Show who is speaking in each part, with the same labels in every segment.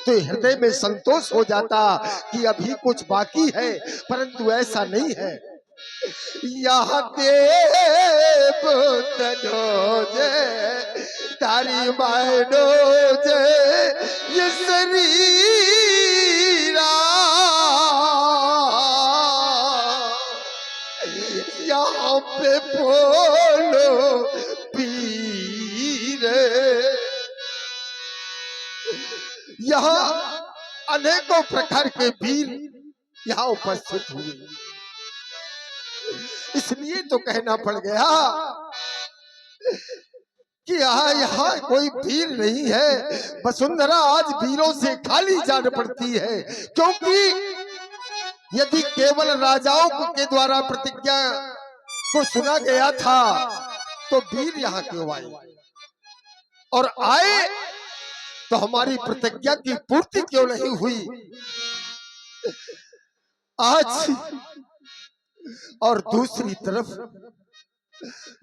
Speaker 1: तो हृदय में संतोष हो जाता कि अभी कुछ बाकी है, परंतु ऐसा नहीं है। यहाँ देव तनोजे तारी मायनोजे ये शरीरा यहाँ पे बोलो पीर। यहाँ अनेकों प्रकार के वीर यहाँ उपस्थित हुए, इसलिए तो कहना पड़ गया कि यहाँ कोई वीर नहीं है। वसुंधरा आज वीरों से खाली जान पड़ती है, क्योंकि यदि केवल राजाओं के द्वारा प्रतिज्ञा को सुना गया था तो वीर यहाँ क्यों आए, और आए तो हमारी प्रतिज्ञा की पूर्ति क्यों नहीं हुई। आज और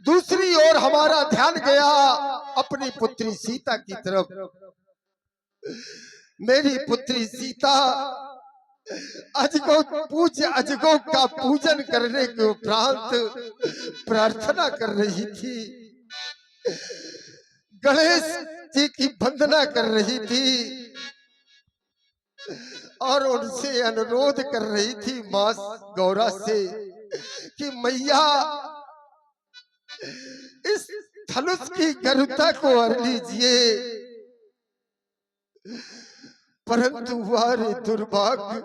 Speaker 1: दूसरी ओर हमारा ध्यान गया अपनी पुत्री सीता की तरफ। मेरी पुत्री सीता अजगों का पूजन करने के उपरांत प्रार्थना कर रही थी, गणेश जी की वंदना कर रही थी और उनसे अनुरोध कर रही थी मां गौरा से कि मैया इस धनुष की गरुता को हर लीजिए। परंतु वारे दुर्भाग्य,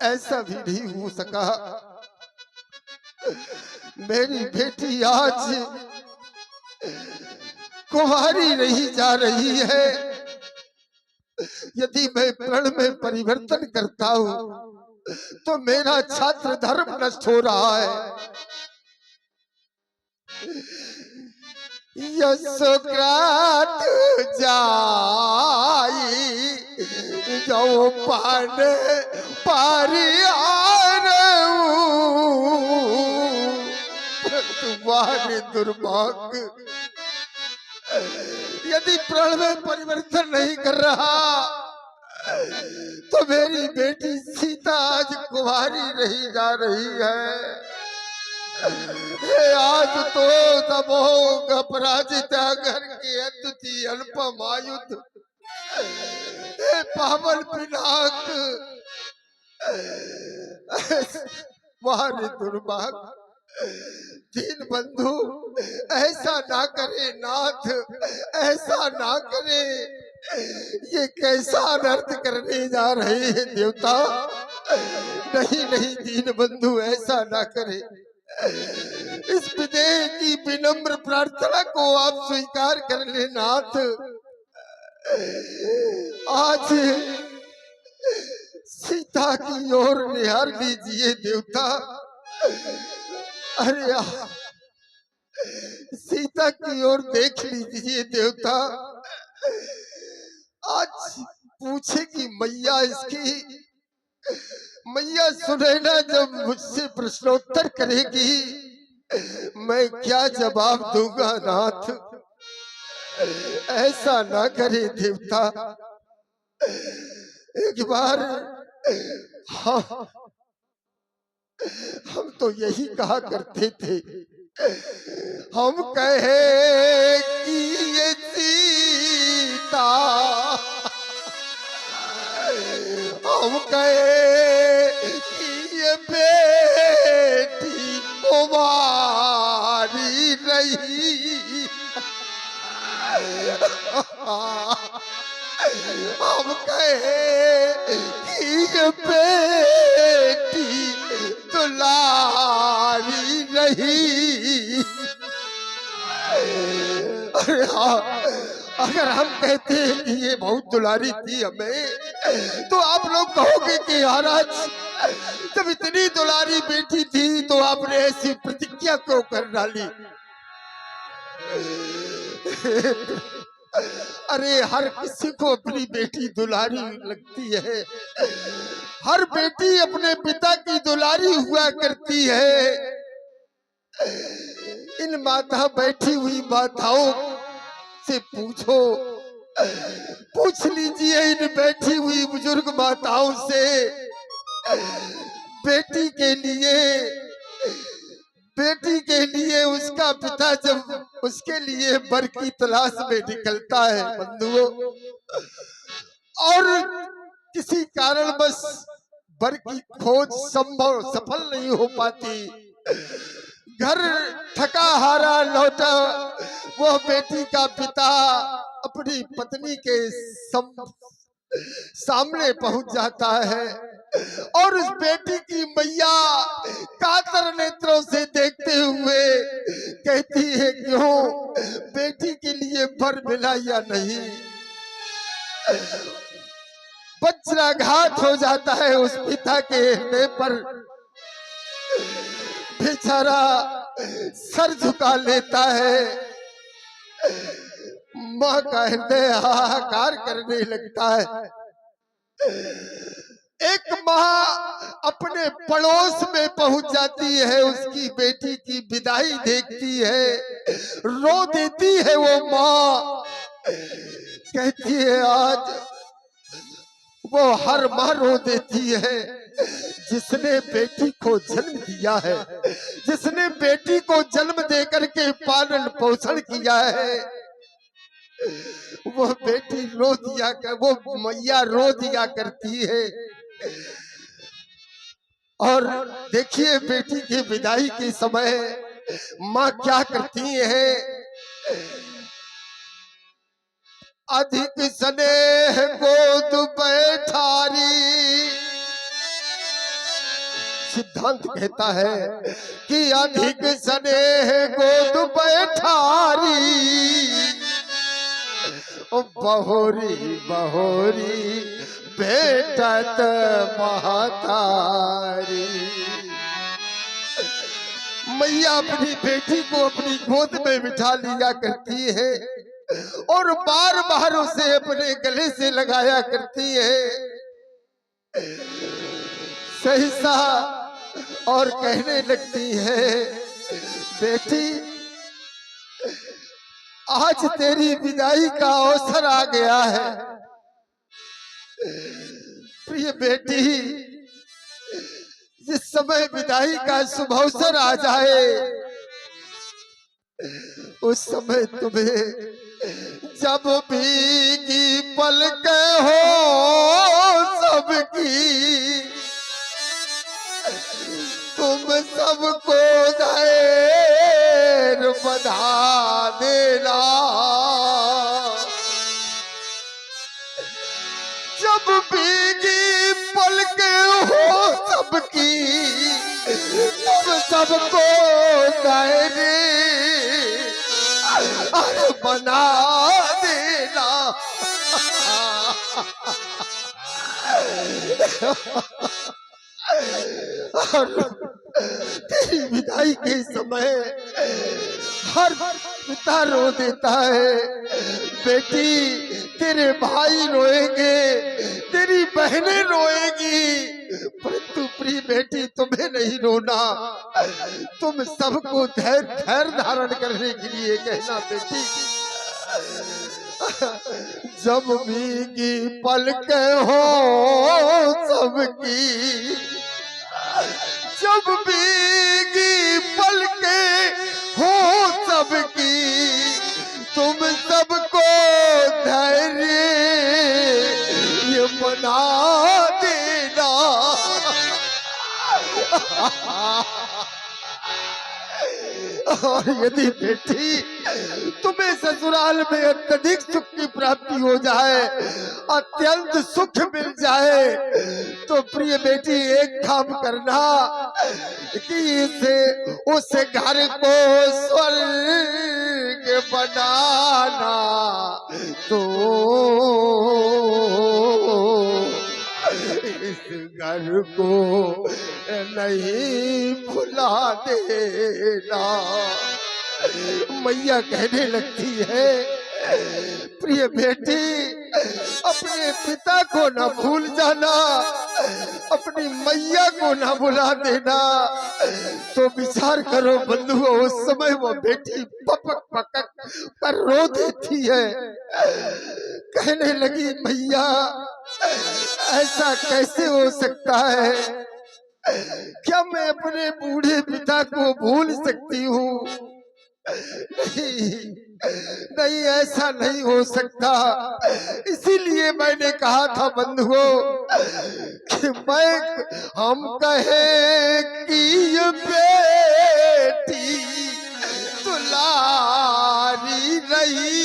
Speaker 1: ऐसा भी नहीं हो सका। मेरी बेटी आज कुंवारी रही जा रही है। यदि मैं प्रण में परिवर्तन करता हूं तो मेरा छात्र धर्म नष्ट हो रहा है। यशोक्रात जाई जो पान तुम्हारे दुर्भाग्य, यदि प्रण में परिवर्तन नहीं कर रहा तो मेरी बेटी सीता आज कुंवारी रही जा रही है। आज तो तबो अपराजित घर के अतिथि अल्पम आयुध पावन पिनाक वारे दुर्भाग्य। दीन बंधु ऐसा ना करे नाथ, ऐसा ना करे। ये कैसा अनर्थ करने जा रहे हैं देवता। नहीं नहीं दीन बंधु ऐसा ना करे। इस विदेह की विनम्र प्रार्थना को आप स्वीकार कर ले नाथ। आज सीता की ओर निहार लीजिए देवता। अरे सीता की ओर देख लीजिए देवता। आज पूछेगी मैया इसकी, मैया सुने ना जब मुझसे प्रश्नोत्तर करेगी मैं क्या जवाब दूंगा नाथ। ऐसा ना करे देवता। एक बार हम तो यही कहा करते थे, हम कहे कि ये सीता, हम कहे कि ये बेटी कुंवारी रही। हम कहे कि ये बेटी दुलारी रही। अरे हाँ, अगर हम कहते हैं कि ये बहुत दुलारी थी हमें, तो आप लोग कहोगे कि महाराज जब इतनी दुलारी बेटी थी तो आपने ऐसी प्रतिज्ञा क्यों कर डाली। अरे हर किसी को अपनी बेटी दुलारी लगती है। हर बेटी अपने पिता की दुलारी हुआ करती है। इन माता बैठी हुई माताओं से पूछो पूछ लीजिए इन बैठी हुई बुजुर्ग माताओं से, बेटी के लिए, बेटी के लिए उसका पिता जब उसके लिए वर की तलाश में निकलता है बंधुओं, और किसी कारण बस वर की खोज सफल नहीं हो पाती, घर थका हारा लौटा वो बेटी का पिता अपनी पत्नी के सामने पहुंच जाता है और उस बेटी की मैया कातर नेत्रों से देखते हुए कहती है, क्यों बेटी के लिए वर मिला या नहीं। वज्राघात हो जाता है उस पिता के हृदय पर, बेचारा सर झुका लेता है, मां का हृदय हाहाकार करने लगता है। एक मां अपने पड़ोस में पहुंच जाती है, उसकी बेटी की विदाई देखती है, रो देती है वो मां, कहती है आज वो हर मां रो देती है जिसने बेटी को जन्म दिया है, जिसने बेटी को जन्म देकर के पालन पोषण किया है, वो बेटी रो दिया कर, वो मैया रो दिया करती है। और देखिए बेटी की विदाई के समय माँ क्या करती है, अधिक स्नेह गोद बैठारी, सिद्धांत कहता है कि अधिक स्नेह गोद बैठारी, बहोरी बहोरी भेटत महतारी। मैया अपनी बेटी को अपनी गोद में बिठा लिया करती है और बार बार उसे अपने गले से लगाया करती है, सहसा और कहने लगती है, बेटी आज तेरी विदाई का अवसर आ गया है। प्रिय बेटी, जिस समय विदाई का शुभ अवसर आ जाए उस समय तुम्हें जब भीगी पलकें हो सबकी, तुम सबको धैर्य बंधा देना, जब भीगी पलकें हो सबकी, तुम सबको धैर्य बना देना। तेरी विदाई के समय हर पिता रो देता है, बेटी तेरे भाई रोएंगे, तेरी बहनें रोएंगी, परंतु प्रिय बेटी तुम्हें नहीं रोना, तुम सबको धैर्य धारण करने के लिए कहना बेटी। जब भीगी पलकें हो सबकी, जब भीगी पलकें हो सबकी, तुम सबको धैर्य ये बना देना। और यदि बेटी तुम्हें ससुराल में अत्यधिक सुख की प्राप्ति हो जाए, अत्यंत सुख मिल जाए, तो प्रिय बेटी एक काम करना कि इसे उस घर को स्वर्ग बनाना, तो इस घर को नहीं भुला देना। मैया कहने लगती है, प्रिय बेटी अपने पिता को न भूल जाना, अपनी मैया को न भुला देना। तो विचार करो बंधुओं, उस समय वो बेटी पपक पकक पर रो देती है। कहने लगी मैया ऐसा कैसे हो सकता है? क्या मैं अपने बूढ़े पिता को भूल सकती हूँ? नहीं नहीं, ऐसा नहीं हो सकता। इसीलिए मैंने कहा था बंधुओं कि हम कहे कि ये बेटी दुलारी रही,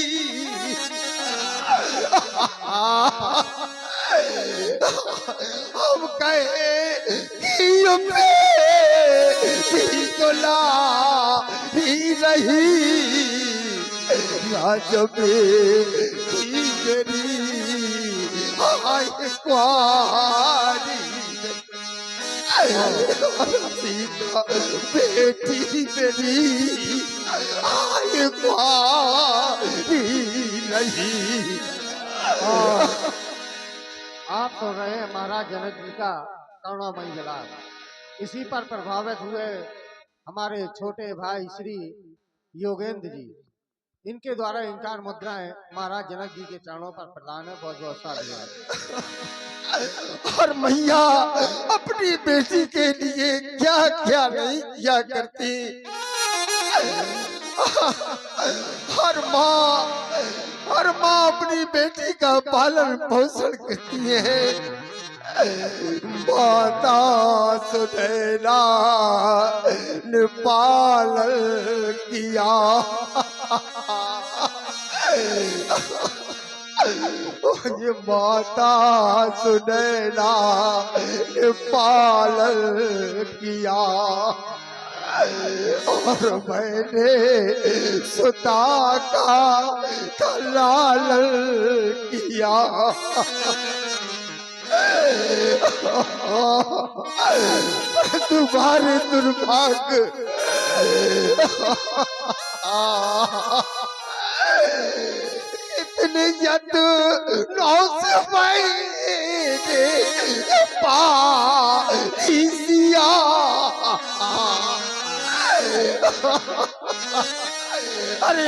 Speaker 1: हम कहे कि ये बेटी दुलारी रही, राज बेटी मेरी आय कुआरी, सीता बेटी मेरी आय कुआरी नहीं।
Speaker 2: आप सुन रहे हैं महाराज जनक जी का करुणामयी विलाप। इसी पर प्रभावित हुए हमारे छोटे भाई श्री योगेंद्र जी, इनके द्वारा इंकार मुद्राएं महाराज जनक जी के चरणों पर प्रदान है। बहुत बहुत साधुवाद।
Speaker 1: और मैया अपनी बेटी के लिए क्या क्या नहीं किया करती। हर माँ अपनी बेटी का पालन पोषण करती है। माता सुनैना ने पालन किया, ये माता सुनैना ने पालन किया, और मैंने सुता का लालन किया। तुम्हारे दुर्भाग्य इतने यत्नों से मैंने पाया, अरे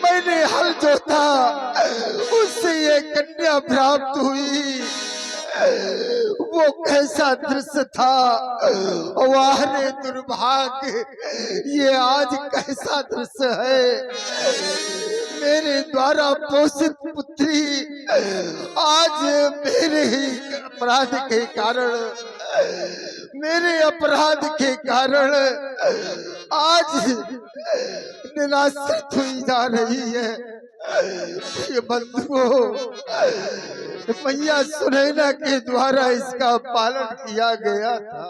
Speaker 1: मैंने हल जोता, उससे ये कन्या प्राप्त हुई। वो कैसा दृश्य था, वाह रे दुर्भाग्य, ये आज कैसा दृश्य है। मेरे द्वारा पोषित पुत्री आज मेरे ही अपराध के कारण, मेरे अपराध के कारण आज निराश्रित हुई जा रही है। ये बंधुओं, मैया सुनैना के द्वारा इसका पालन किया गया था।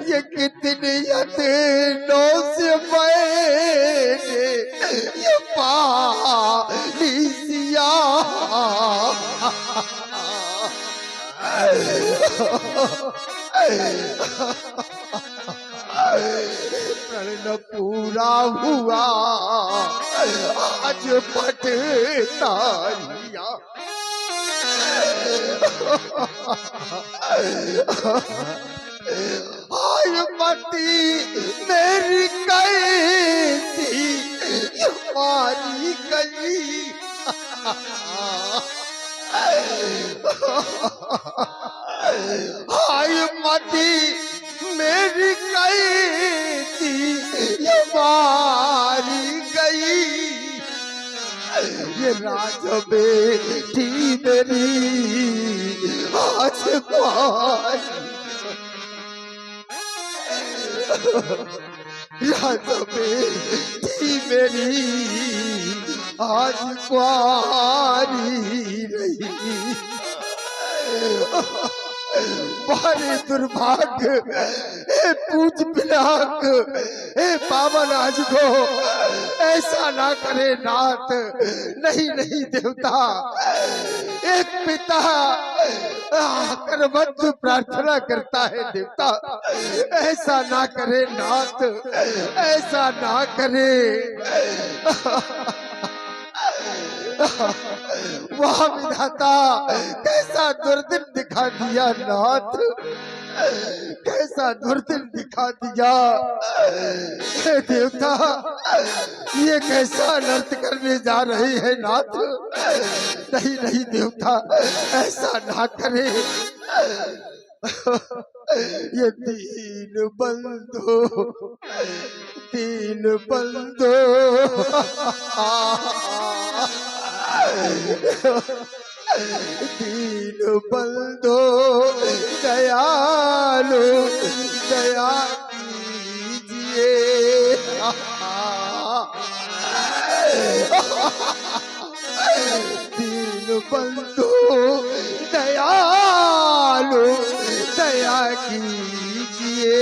Speaker 1: ये कितने यत्नों से मैंने ये पाली सिया, प्रण पूरा हुआ आज पटता लिया। आय मती मेरी कैसी मारी गई, आय मती मेरी कैसी मारी गई, ये राज बेटी मेरी आज मारी, राज बेटी मेरी आज कुआरी रही। बड़े दुर्भाग्य, हे पूज पिनाक, हे पावन आज को ऐसा ना करे नाथ। नहीं नहीं देवता, एक पिता करबद्ध प्रार्थना करता है देवता, ऐसा ना करे नाथ, ऐसा ना करे। वाह विधाता, कैसा दुर्दिन दिखा दिया नाथ। कैसा दुर्दिन दिखा दिया। हे देवता, ये कैसा नृत्य करने जा रहे हैं नाथ। नहीं नहीं देवता, ऐसा ना करे। ये दीन बंधु, दीन बंधु, दीन बंधु दयालु, दया कीजिए। दीन बंधु दयालु, दया कीजिए।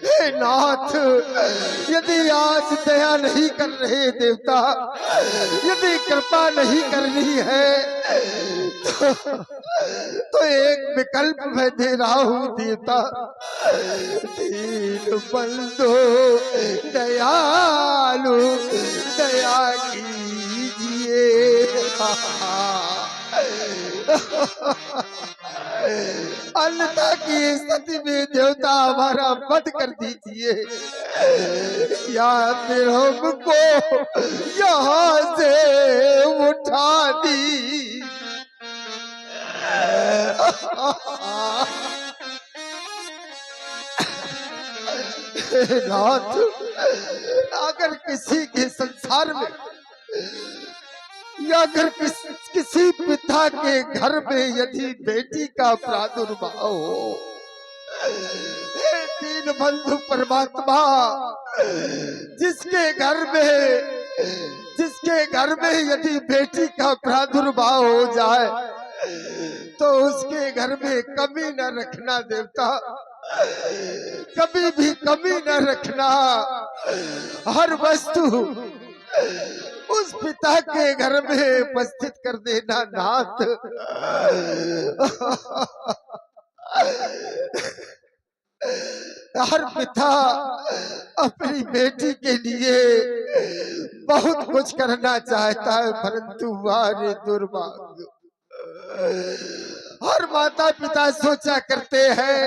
Speaker 1: हे नाथ, यदि आज दया नहीं कर रहे देवता, यदि कृपा नहीं करनी है तो एक विकल्प मैं दे रहा हूँ देवता। दीन बंधु दयालु, दया कीजिए। अन्यथा की स्थिति में देवता हमारा वध कर दीजिए, या फिर हमको यहाँ से उठा दी। नाथ, अगर किसी के संसार में या अगर किसी पिता के घर में यदि बेटी का प्रादुर्भाव हो, दीन बंधु परमात्मा, जिसके घर में यदि बेटी का प्रादुर्भाव हो जाए तो उसके घर में कमी न रखना देवता, कभी भी कमी न रखना। हर वस्तु उस पिता के घर में उपस्थित कर देना नाथ। हर पिता अपनी बेटी के लिए बहुत कुछ करना चाहता है, परंतु वारे दुर्भाग्य, हर माता पिता सोचा करते हैं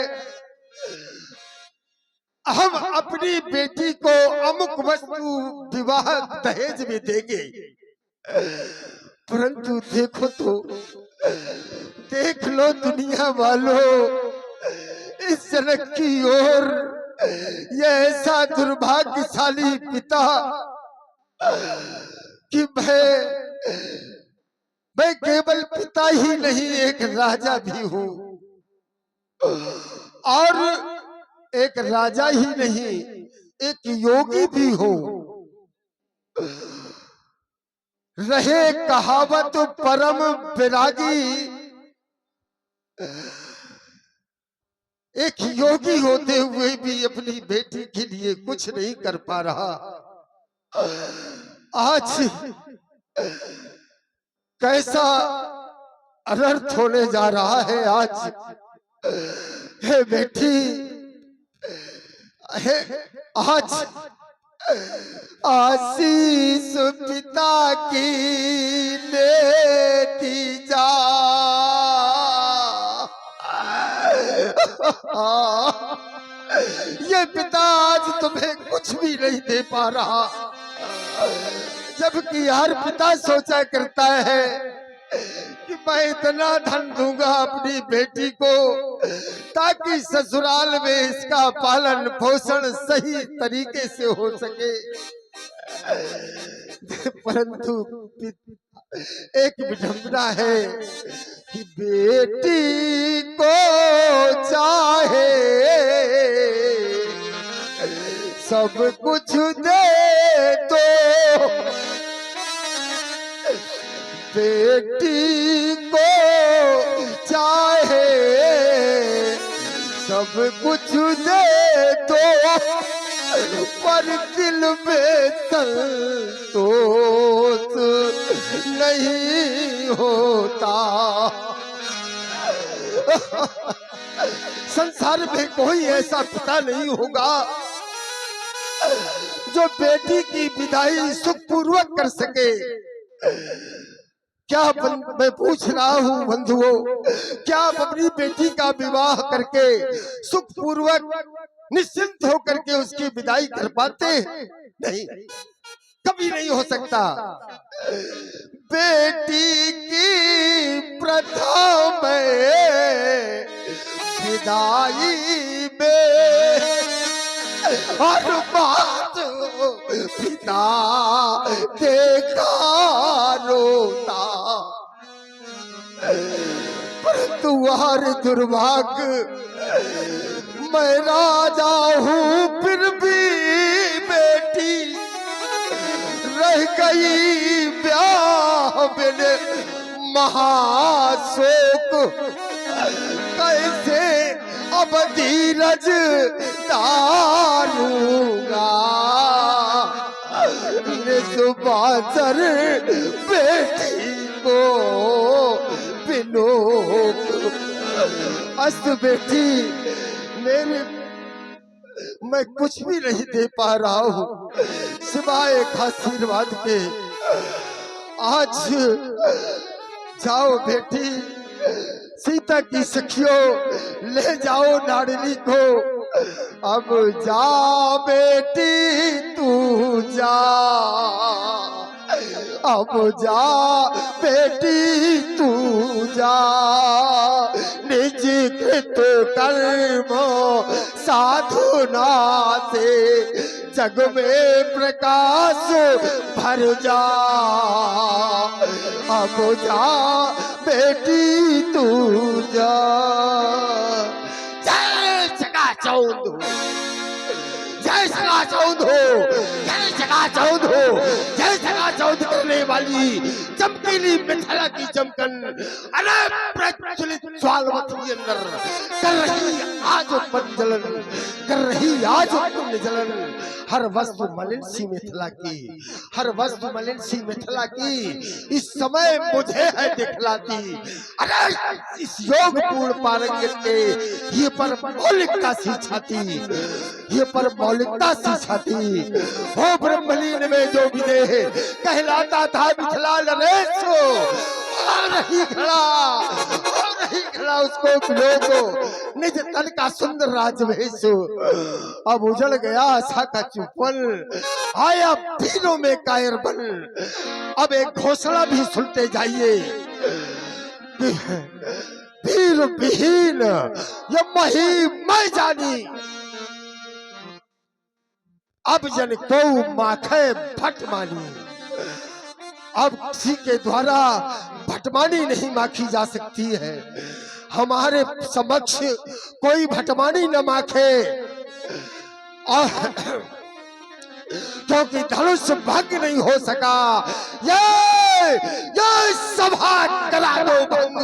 Speaker 1: हम अपनी बेटी को अमुक वस्तु विवाह दहेज में देंगे, परंतु देखो तो, देख लो दुनिया वालों, इस जनक की ओर ये ऐसा दुर्भाग्यशाली पिता कि मैं केवल पिता ही नहीं, एक राजा भी हूँ, और एक राजा ही नहीं, एक योगी भी हो। रहे कहावत परम विरागी, एक योगी होते हुए भी अपनी बेटी के लिए कुछ नहीं कर पा रहा। आज कैसा अनर्थ होने जा रहा है। आज हे बेटी, आज आशीष पिता की लेती जा। ये पिता आज तुम्हें कुछ भी नहीं दे पा रहा, जबकि हर पिता सोचा करता है कि मैं इतना धन दूंगा अपनी बेटी को ताकि ससुराल में इसका पालन पोषण सही तरीके से हो सके, परंतु एक विडंबना है कि बेटी को चाहे सब कुछ दे दो, बेटी को चाहे सब कुछ दे दो, पर दिल में संतोष नहीं होता। संसार में कोई ऐसा पिता नहीं होगा जो बेटी की विदाई सुखपूर्वक कर सके। क्या मैं पूछ रहा हूँ बंधुओं, क्या आप अपनी बेटी का विवाह करके सुखपूर्वक निश्चिंत होकर के उसकी विदाई कर पाते? नहीं, कभी नहीं हो सकता। बेटी की प्रथा में विदाई में हर बात पिता देखा रोता, परंतु हर दुर्भाग्य मैं राजा हूँ फिर भी बेटी रह गई ब्याह बिन महाशोक। कैसे अब धीरज तारूंगा निसुबासर बेटी को बिनोक। अस्त बेटी मेरे मैं कुछ भी नहीं दे पा रहा हूँ सिवाय एक आशीर्वाद के। आज जाओ बेटी, सीता की सखियों ले जाओ लाडली को। अब जा बेटी तू जा, अब जा बेटी तू जा, निज कृत कर्म साधुना से जग में प्रकाश भर जा। अब जा बेटी तू जा। जय चकाचौंध, जय चकाचौंध हो, जय चकाचौंध हो, जय चकाचौंध करने वाली चमकीली मिथिला की चमकन अरे प्रज्वलित ज्वालावती अंदर कर रही आज पंजलन, कर रही आज पुण्य जलन। हर वस्तु मलिन सी मिथिला की, हर वस्तु मलिन सी मिथिला की इस समय मुझे है दिखलाती। अरे इस योग पूर्ण पारंगत के ये पर मौलिकता सी छाती, ये पर मौलिकता सी छाती। हो ब्रह्मलीन में जो विदेह कहलाता था मिथिला नरेश, नहीं खड़ा उसको बिलोको निज तन का सुंदर राजवेश। अब उजड़ गया आशा का चुपन, आया भीलों में कायर बन। अब एक घोषणा भी सुनते जाइए, भील विहीन ये मही मैं जानी, अब जन को माखे भट मानी। अब किसी के द्वारा भटमानी नहीं माखी जा सकती है। हमारे समक्ष कोई भटमानी न माखे, और क्योंकि धनुष भंग नहीं हो सका। ये सभा करा दो भंग,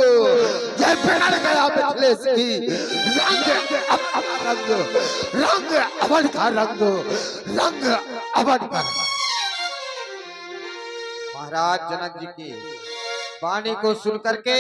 Speaker 1: ये बिगड़ गया मिथिलेश की रंग रंग अवध का रंग, रंग अवध का।
Speaker 3: महाराज जनक जी की वाणी को सुन करके